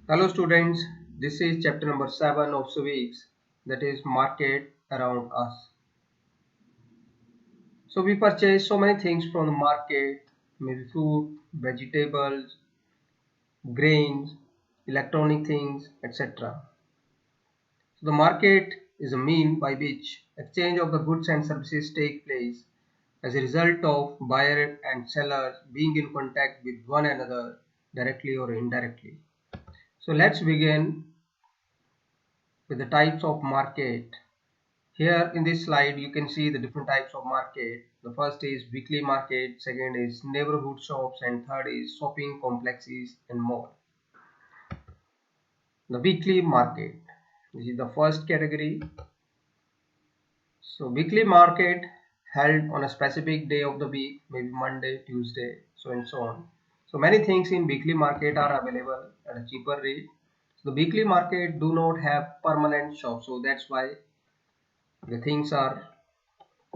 Hello students, this is chapter number 7 of civics, that is market around us. So we purchase so many things from the market, maybe food, vegetables, grains, electronic things, etc. So the market is a mean by which exchange of the goods and services take place as a result of buyer and sellers being in contact with one another directly or indirectly. So let's begin with the types of market. Here in this slide you can see the different types of market. The first is weekly market, second is neighborhood shops, and third is shopping complexes and mall. The weekly market, this is the first category. So weekly market held on a specific day of the week, maybe Monday, Tuesday, so and so on. So many things in weekly market are available at a cheaper rate. So the weekly market do not have permanent shops, so that's why the things are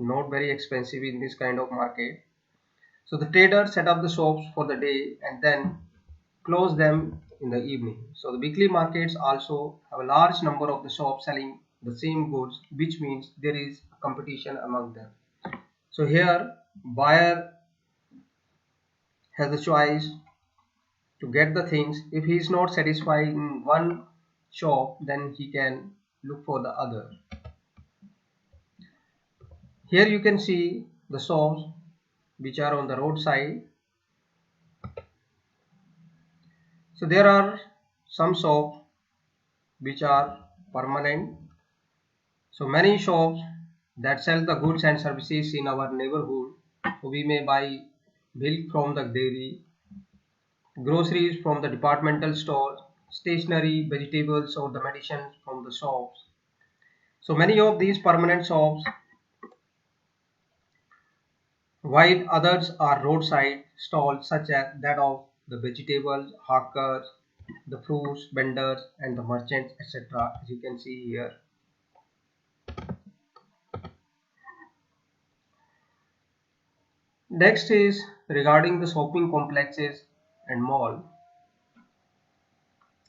not very expensive in this kind of market. So the traders set up the shops for the day and then close them in the evening. So the weekly markets also have a large number of the shops selling the same goods, which means there is competition among them. So here buyer has the choice to get the things. If he is not satisfied in one shop, then he can look for the other. Here you can see the shops which are on the roadside. So there are some shops which are permanent. So many shops that sell the goods and services in our neighborhood. So we may buy milk from the dairy, groceries from the departmental stores, stationery, vegetables, or the medicines from the shops. So many of these permanent shops, while others are roadside stalls such as that of the vegetables, hawkers, the fruits vendors, and the merchants, etc. As you can see here. Next is regarding the shopping complexes and mall.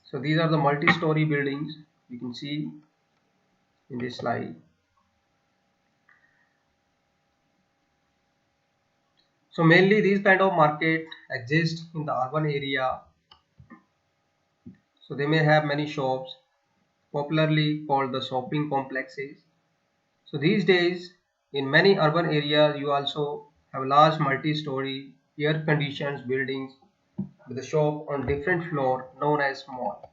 So these are the multi-story buildings you can see in this slide. So mainly these kind of market exist in the urban area. So they may have many shops, popularly called the shopping complexes. So these days in many urban areas you also have large multi-story air conditioned buildings with a shop on different floor known as mall.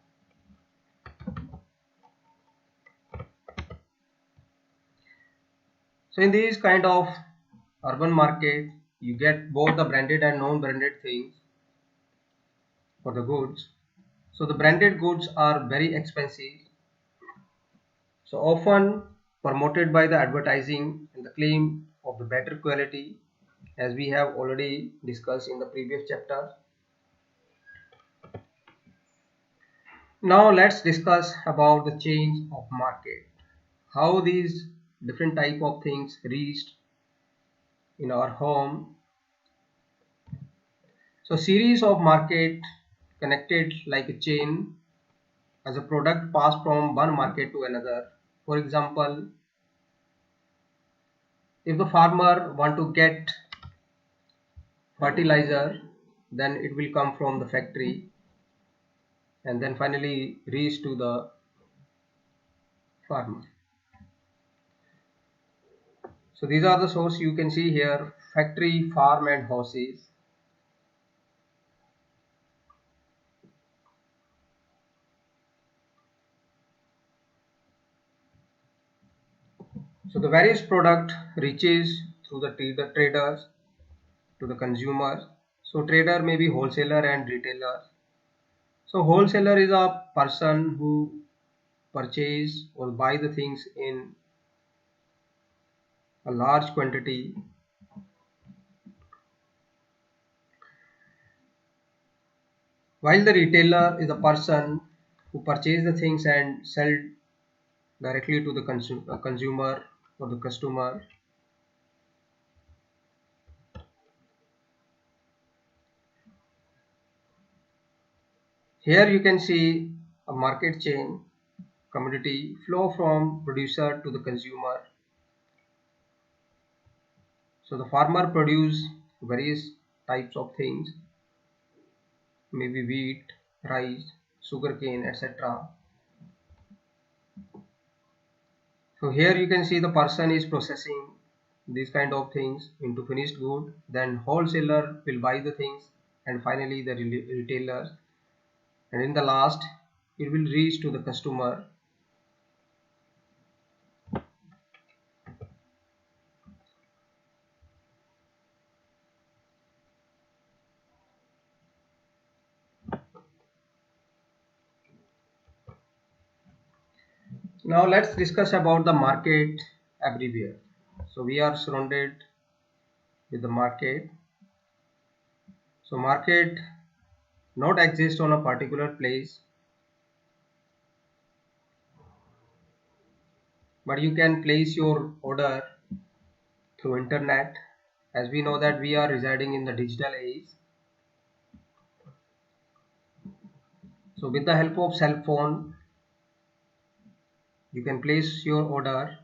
So in these kind of urban market you get both the branded and non-branded things for the goods. So the branded goods are very expensive, so often promoted by the advertising and the claim of the better quality, as we have already discussed in the previous chapter. Now let's discuss about the change of market, how these different type of things reached in our home. So series of market connected like a chain as a product passed from one market to another. For example, if the farmer want to get fertilizer, then it will come from the factory and then finally reach to the farmer. So these are the source you can see here: factory, farm, and houses. So the various product reaches through the traders to the consumers. So trader may be wholesaler and retailer. So wholesaler is a person who purchase or buy the things in a large quantity, while the retailer is a person who purchase the things and sell directly to the consumer or the customer. Here you can see a market chain, commodity flow from producer to the consumer. So the farmer produce various types of things, maybe wheat, rice, sugarcane, etc. So here you can see the person is processing these kind of things into finished good, then wholesaler will buy the things, and finally the retailers, and in the last it will reach to the customer. Now let's discuss about the market everywhere. So we are surrounded with the market. So market not exist on a particular place, but you can place your order through internet. As we know that we are residing in the digital age, so with the help of cell phone you can place your order.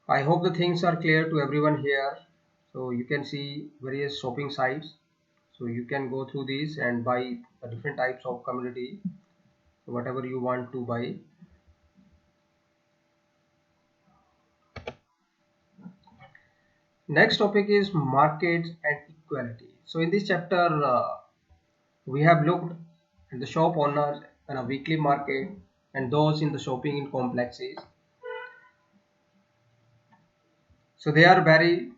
I hope the things are clear to everyone here. So you can see various shopping sites, so you can go through these and buy the different types of commodity, whatever you want to buy. Next topic is markets and equality. So in this chapter we have looked at the shop owners in a weekly market and those in the shopping in complexes. So they are very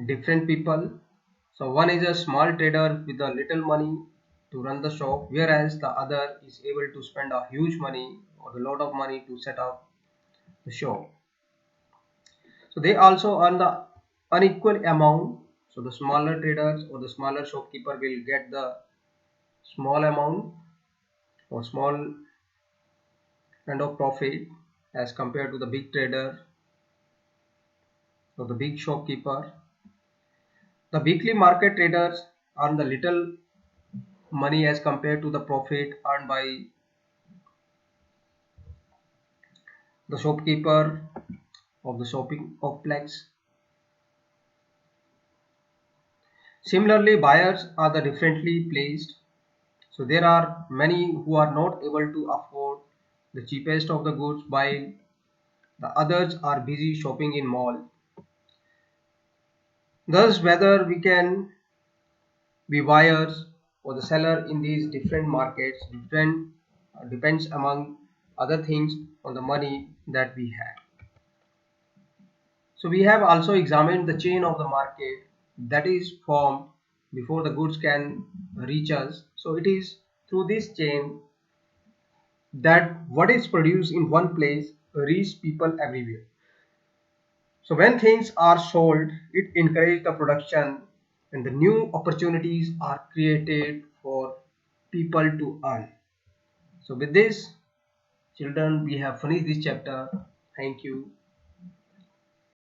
different people. So one is a small trader with a little money to run the shop, whereas the other is able to spend a huge money or a lot of money to set up the shop. So they also earn the unequal amount. So the smaller traders or the smaller shopkeeper will get the small amount or small kind of profit as compared to the big trader or the big shopkeeper. The weekly market traders earn the little money as compared to the profit earned by the shopkeeper of the shopping complex. Similarly, buyers are the differently placed. So there are many who are not able to afford the cheapest of the goods while the others are busy shopping in mall. Thus, whether we can be buyers or the seller in these different markets depends among other things on the money that we have. So we have also examined the chain of the market that is formed before the goods can reach us. So it is through this chain that what is produced in one place reach people everywhere. So when things are sold, it encourages the production and the new opportunities are created for people to earn. So with this, children, we have finished this chapter. Thank you.